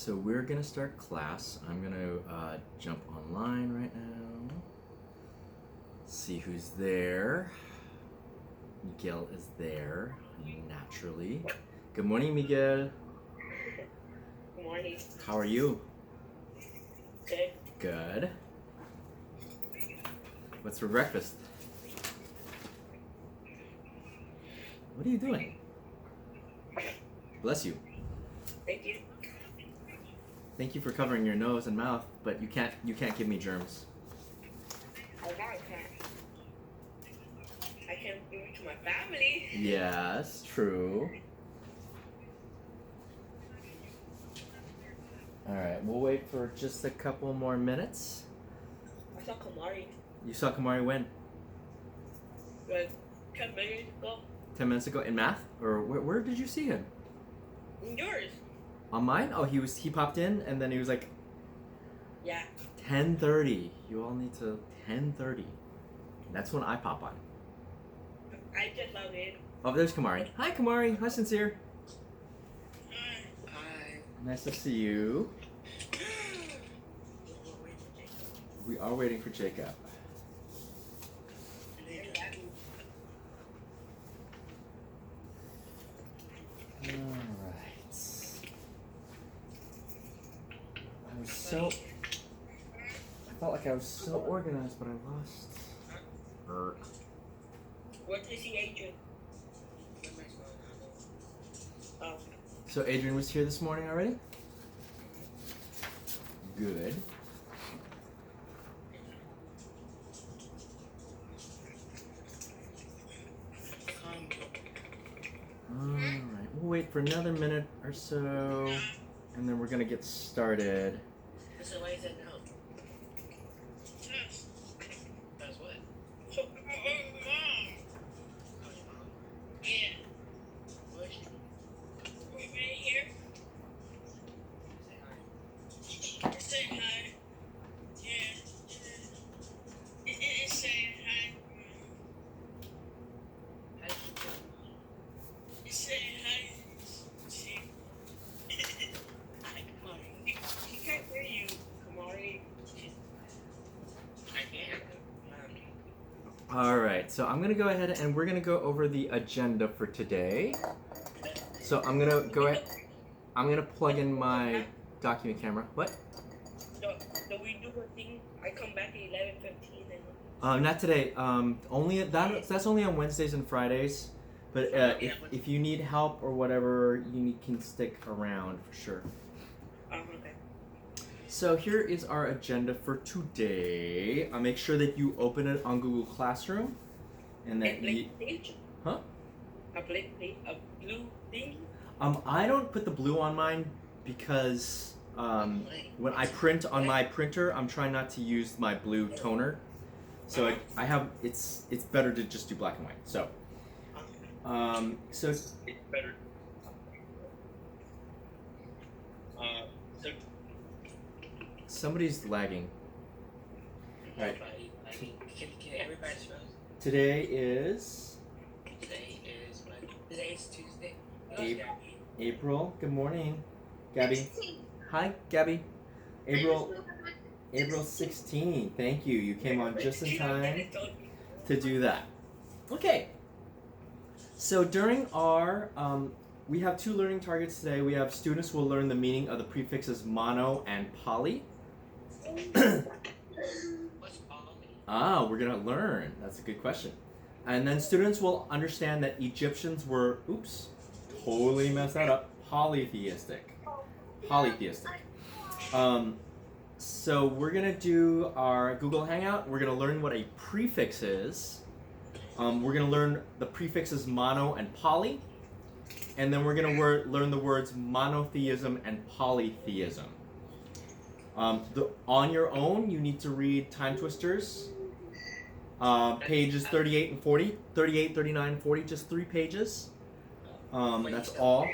So we're gonna start class. I'm gonna jump online right now. See who's there. Miguel is there, naturally. Good morning, Miguel. Good morning. How are you? Good. Good. What's for breakfast? What are you doing? Bless you. Thank you. Thank you for covering your nose and mouth, but you can't give me germs. I can give it to my family. Yes, true. Alright, we'll wait for just a couple more minutes. I saw Kamari You saw Kamari when? like 10 minutes ago. 10 minutes ago in math? Or where did you see him? Yours? On mine? Oh, he popped in and then he was like Yeah. 10:30. You all need to 10:30. That's when I pop on. I just logged in. Oh, there's Kamari. Hi Kamari. Hi Sincere. Hi. Nice to see you. We are waiting for Jacob. Alright. I felt like I was so organized, but I lost. What did see Adrian? Oh. So Adrian was here this morning already? Good. Alright, we'll wait for another minute or so, and then we're gonna get started. So why is it no? That's what? So, yeah. Where's she? Right here. Say hi. Yeah. Say hi. Say hi. Hi, Kamari. She can't hear you, Kamari. I can't. Alright, so I'm gonna go ahead and we're gonna go over the agenda for today. So I'm gonna go ahead. I'm gonna plug in my document camera. What? So we do a thing. I come back at 11:15 and. Not today. Only that's only on Wednesdays and Fridays. But if you need help or whatever, can stick around for sure. Okay. So here is our agenda for today. Make sure that you open it on Google Classroom, and that you. Huh? A blue thing. I don't put the blue on mine because when I print on my printer, I'm trying not to use my blue toner. So I have it's better to just do black and white. So It's better. Somebody's lagging. All right. Can everybody spell? Today is Today's Tuesday. April. Good morning, Gabby. Hi, Gabby. April 16. Thank you. You came on just in time to do that. Okay. So during our we have two learning targets today. We have students will learn the meaning of the prefixes mono and poly. What's poly? We're gonna learn. That's a good question. And then students will understand that Egyptians were, totally messed that up, polytheistic. So we're gonna do our Google Hangout. We're gonna learn what a prefix is. We're gonna learn the prefixes mono and poly. And then we're gonna learn the words monotheism and polytheism. On your own, you need to read Time Twisters, pages 38 and 40, 38, 39, 40, just 3 pages. That's all.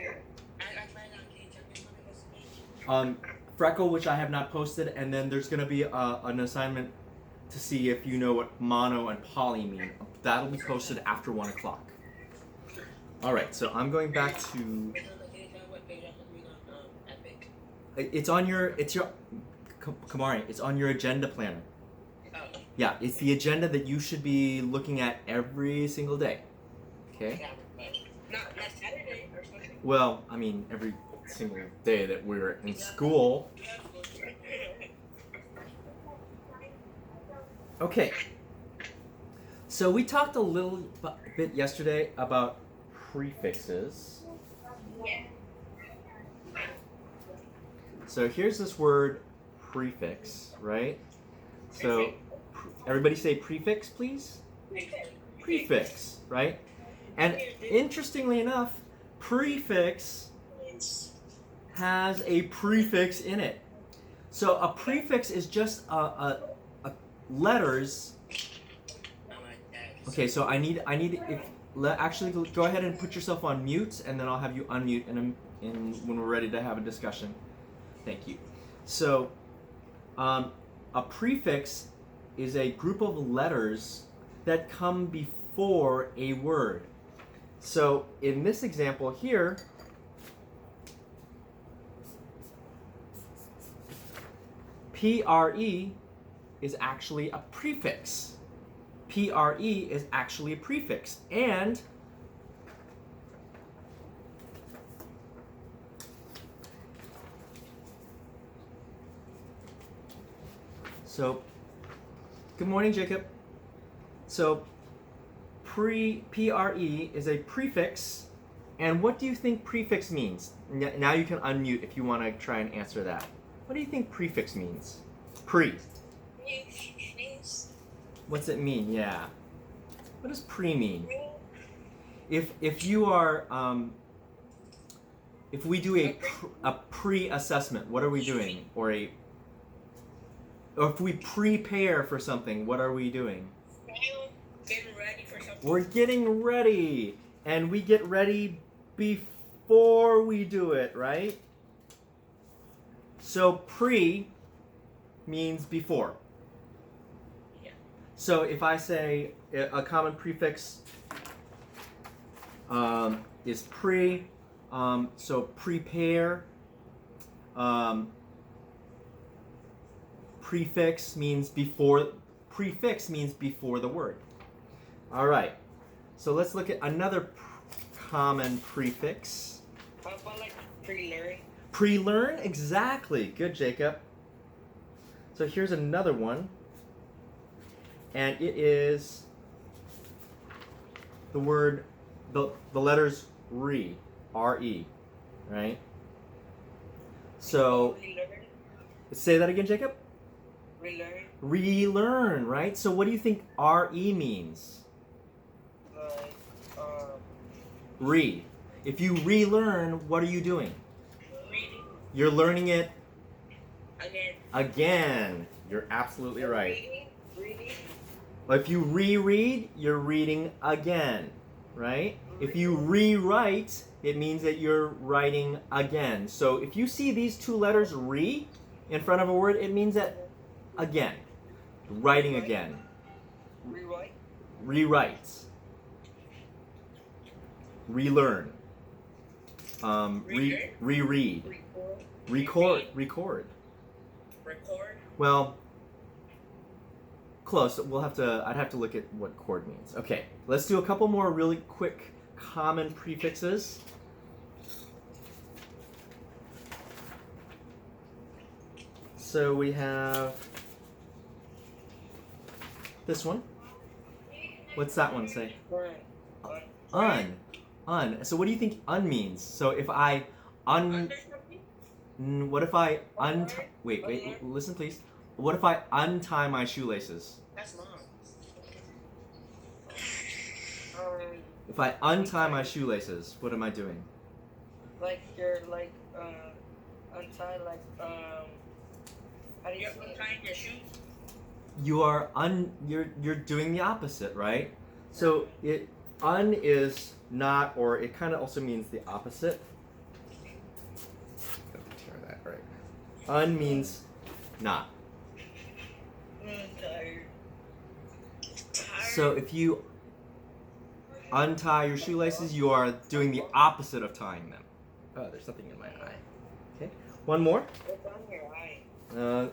Freckle, which I have not posted, and then there's going to be an assignment to see if you know what mono and poly mean. That'll be posted after 1 o'clock. Alright, so I'm going back to... It's on your. It's your. Kamari, it's on your agenda planner. Oh. Yeah, it's the agenda that you should be looking at every single day. Okay. Yeah, not Saturday or something. Well, I mean every single day that we're in school. Okay. So we talked a little bit yesterday about prefixes. Yeah. So here's this word prefix, right? So everybody say prefix, please. Prefix, right? And interestingly enough, prefix has a prefix in it. So a prefix is just a letters. Okay, so I need actually go ahead and put yourself on mute, and then I'll have you unmute in when we're ready to have a discussion. Thank you. So a prefix is a group of letters that come before a word. So in this example here, PRE is actually a prefix. PRE is actually a prefix. And so, good morning, Jacob. So, PRE is a prefix. And what do you think prefix means? Now you can unmute if you want to try and answer that. What do you think prefix means? Pre. What's it mean? Yeah. What does pre mean? If you are if we do a pre-assessment, what are we doing? Or if we prepare for something, what are we doing? Getting ready for something. We're getting ready, and we get ready before we do it, right? So pre means before. Yeah. So if I say a common prefix is pre, so prepare. Prefix means before. Prefix means before the word. All right. So let's look at another common prefix. How about like pre-learn? Pre-learn, exactly. Good, Jacob. So here's another one, and it is the word, the letters re, R-E, right? So, say that again, Jacob? Relearn. Relearn, right? So what do you think R-E means? Like, Re. If you relearn, what are you doing? reading. You're learning it Again. again. You're absolutely right. Reading. If you reread, you're reading again, right? If you rewrite, it means that you're writing again. So if you see these two letters re in front of a word, it means that again, writing again. Rewrite. Rewrite. Relearn. Reread. Record. Record. Well, close. I'd have to look at what chord means. Okay, let's do a couple more really quick common prefixes. So we have this one. What's that one say? Un. So what do you think un means? So if I what if I wait, listen please. What if I untie my shoelaces? That's long. If I untie my shoelaces, what am I doing? Like you're like untie like how do you say untying your shoes? You are you're doing the opposite, right? So un is not, or it kind of also means the opposite. Tear that right. Un means not. I'm tired. So if you untie your shoelaces, you are doing the opposite of tying them. Oh, there's something in my eye. Okay. One more? What's on your eye?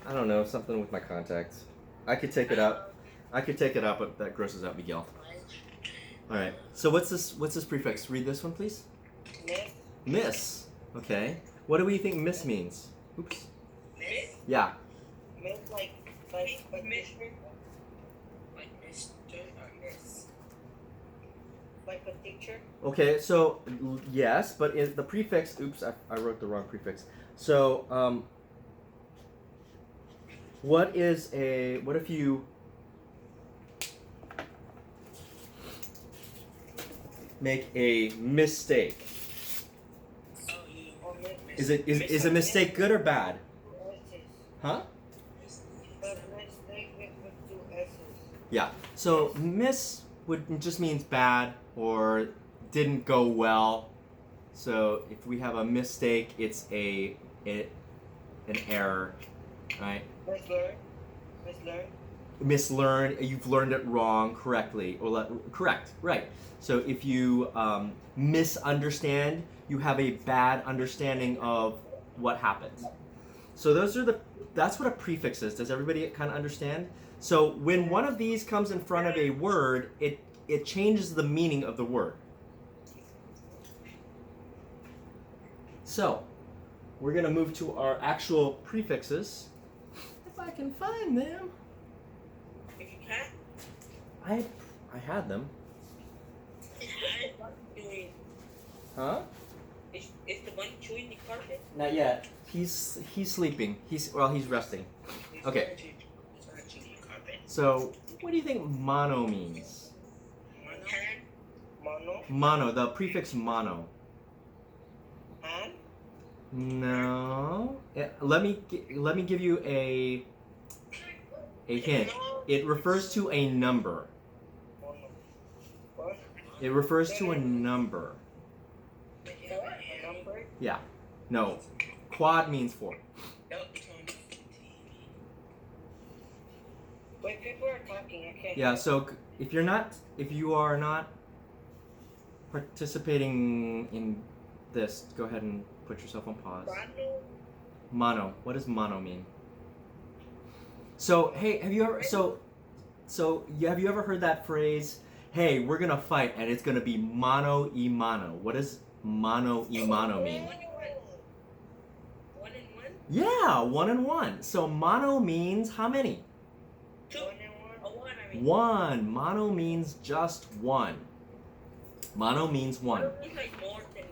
I don't know, something with my contacts. I could take it out. I could take it out, but that grosses out Miguel. All right. So what's this prefix? Read this one, please. Miss. Miss. Okay. What do we think miss means? Oops. Miss? Yeah. Miss like miss. Like Mr. or Miss. Like a teacher? Okay, so yes, but the prefix, oops, I wrote the wrong prefix. So, what if you make a mistake? Is a mistake good or bad? Huh? Yeah. So miss just means bad or didn't go well. So if we have a mistake, it's an error, right? Mislearn. You've learned it wrong correctly or correct, right? So if you misunderstand, you have a bad understanding of what happened. So that's what a prefix is. Does everybody kind of understand? So when one of these comes in front of a word, it changes the meaning of the word. So we're going to move to our actual prefixes. If I can find them. If you can't, I had them. Huh? Is the one chewing the carpet? Not yet. He's sleeping. He's resting. Okay. So, what do you think mono means? Mono? Mono, the prefix mono. And? No. Let me give you a hint. It refers to a number. What? It refers to a number. A number? Yeah. No. Quad means 4. Wait, people are talking. I can't. Yeah, so if you are not participating in this, go ahead and put yourself on pause. Mono. What does mono mean? So, hey, have you ever heard that phrase, hey, we're going to fight and it's going to be mano y mano? What does mano y mano mean? 1 and 1? Yeah, 1 and 1. So mono means how many? 2 and 1? A 1, I mean. 1. Mono means just 1. Mono means 1. It's like more than 1.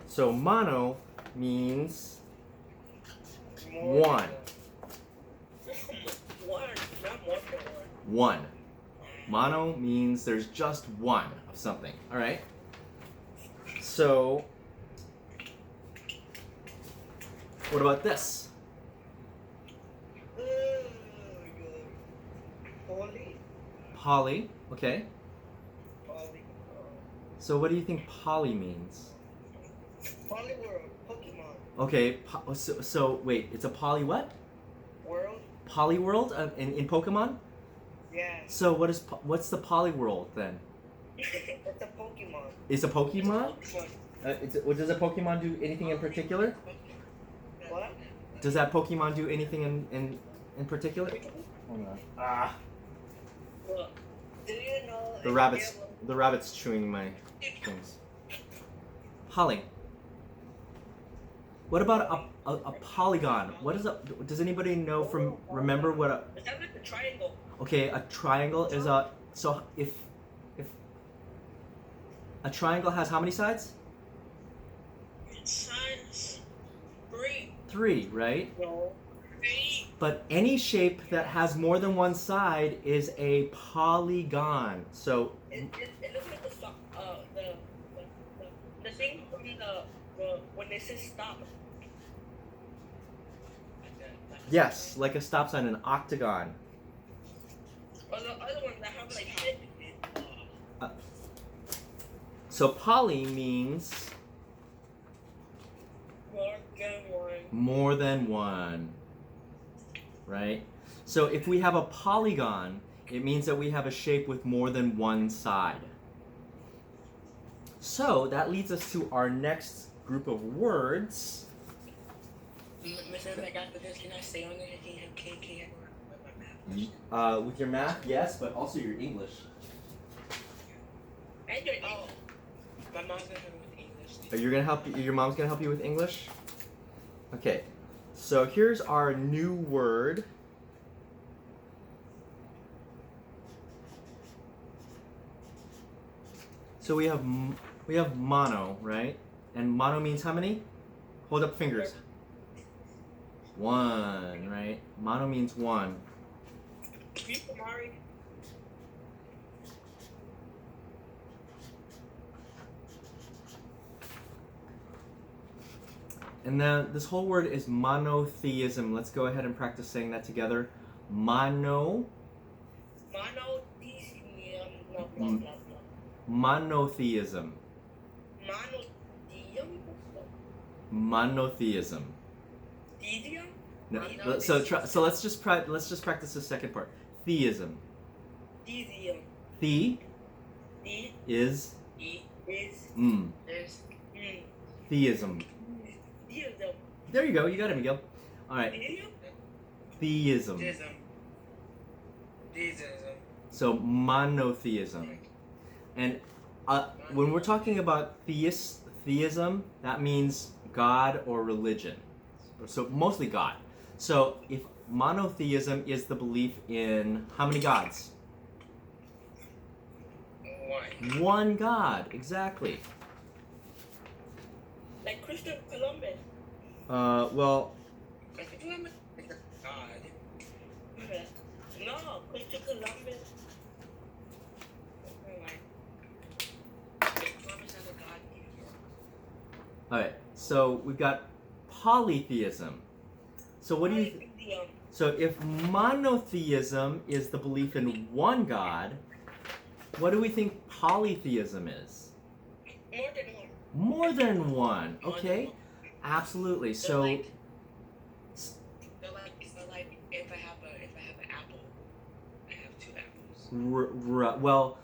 So mono means 1. 1, not more than 1. Mono means there's just 1 of something. All right? So, what about this? Poly. Okay. So what do you think poly means? Polyworld, Pokemon. Okay, so wait, it's a poly what? World? Polyworld in Pokemon? Yeah. So what's the Polyworld then? It's a Pokemon. It's a Pokemon? Does a Pokemon do anything in particular? What? Does that Pokemon do anything in particular? Hold on. Ah. Well, do you know The rabbit's chewing my things. Poly. What about a polygon? What is does anybody know remember what a... Is that like a triangle? Okay, a triangle is so if a triangle has how many sides? Sides 3. 3, right? No. 3. But any shape that has more than one side is a polygon. So It looks like the thing from the when they say stop. yes, like a stop sign, an octagon. Or the other ones that have like head. So poly means More than 1. more than one, right? So if we have a polygon, it means that we have a shape with more than one side. So that leads us to our next group of words. Mr. Like after this, can I stay on there? Can I go with my math? With your math, yes, but also your English. And your my mom's gonna help me with English. Are you gonna help? Your mom's gonna help you with English? Okay. So here's our new word. So we have mono, right? And mono means how many? Hold up fingers. One, right? Mono means one. And then this whole word is monotheism. Let's go ahead and practice saying that together. Monotheism. Monotheism. Monotheism. No, so let's just practice the second part. Theism. The is theism. There you go. You got it, Miguel. All right. Theism. So monotheism. And when we're talking about theism, that means God or religion. So mostly God. So if monotheism is the belief in how many gods? One God, exactly. Like Christopher Columbus. Well. Christopher Columbus is a god. No, Christopher Columbus. Alright, so we've got polytheism. So what do you so if monotheism is the belief in one God, what do we think polytheism is? More than one. Okay. Absolutely. So like if I have an apple, I have two apples. Well,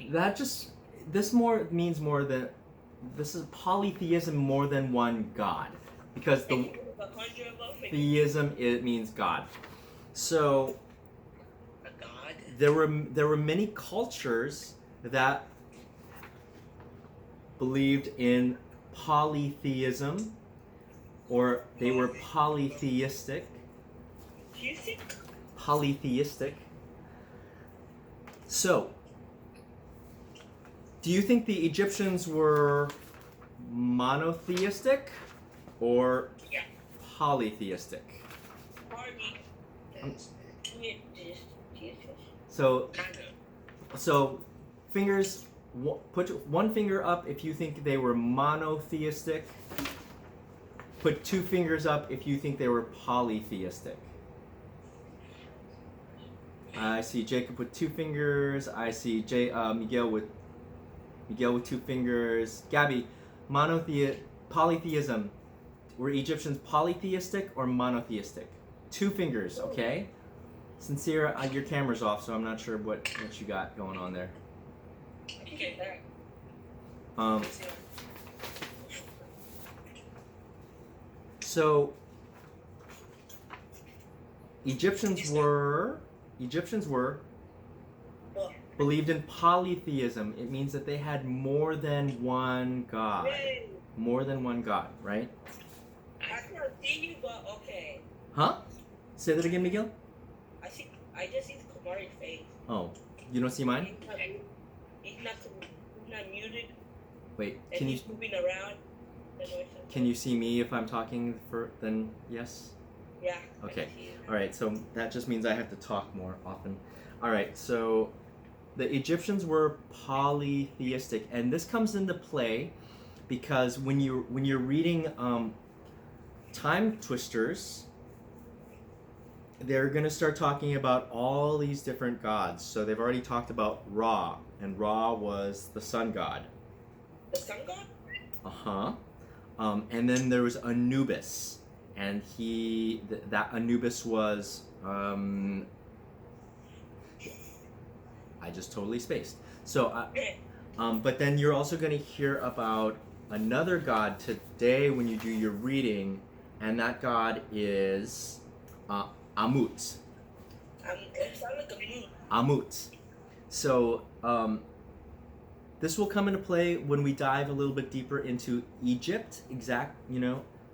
that just means more than this is polytheism, more than one God, because the theism, it means God. So there were many cultures that believed in polytheism, or they were polytheistic. Polytheistic. So, do you think the Egyptians were monotheistic or polytheistic? So fingers. Put one finger up if you think they were monotheistic. Put two fingers up if you think they were polytheistic. I see Jacob with two fingers. I see Miguel with two fingers. Gabby, polytheism. Were Egyptians polytheistic or monotheistic? Two fingers, okay? Sincere, your camera's off, so I'm not sure what you got going on there. So Egyptians were believed in polytheism. It means that they had more than one God. More than one God, right? I can't see you, but okay. Huh? Say that again, Miguel? I just see Kamari's face. Oh, you don't see mine? He's not muted. Wait, and he's moving around. Can you see me if I'm talking then yes? Yeah. Okay. Alright, so that just means I have to talk more often. Alright, so the Egyptians were polytheistic, and this comes into play because when you're reading Time Twisters, they're going to start talking about all these different gods. So they've already talked about Ra, and Ra was the sun god. The sun god? Uh-huh. And then there was Anubis, and that Anubis was I just totally spaced. So but then you're also going to hear about another god today when you do your reading, and that god is Amut. It sounds like a moon. Amut. So this will come into play when we dive a little bit deeper into Egypt,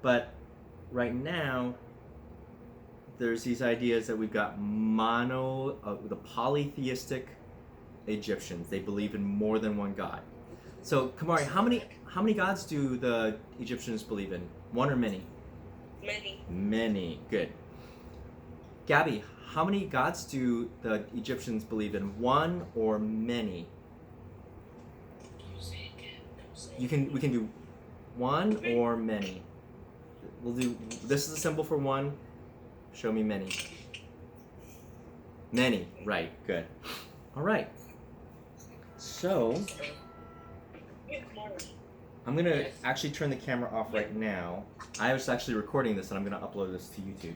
but right now there's these ideas that we've got the polytheistic Egyptians. They believe in more than one god. So Kamari, how many gods do the Egyptians believe in? One or many? Many. Many. Good. Gabby, how many gods do the Egyptians believe in? One or many? We can do one or many. We'll do. This is a symbol for one. Show me many. Many. Right. Good. All right. So I'm gonna actually turn the camera off right now. I was actually recording this and I'm gonna upload this to YouTube.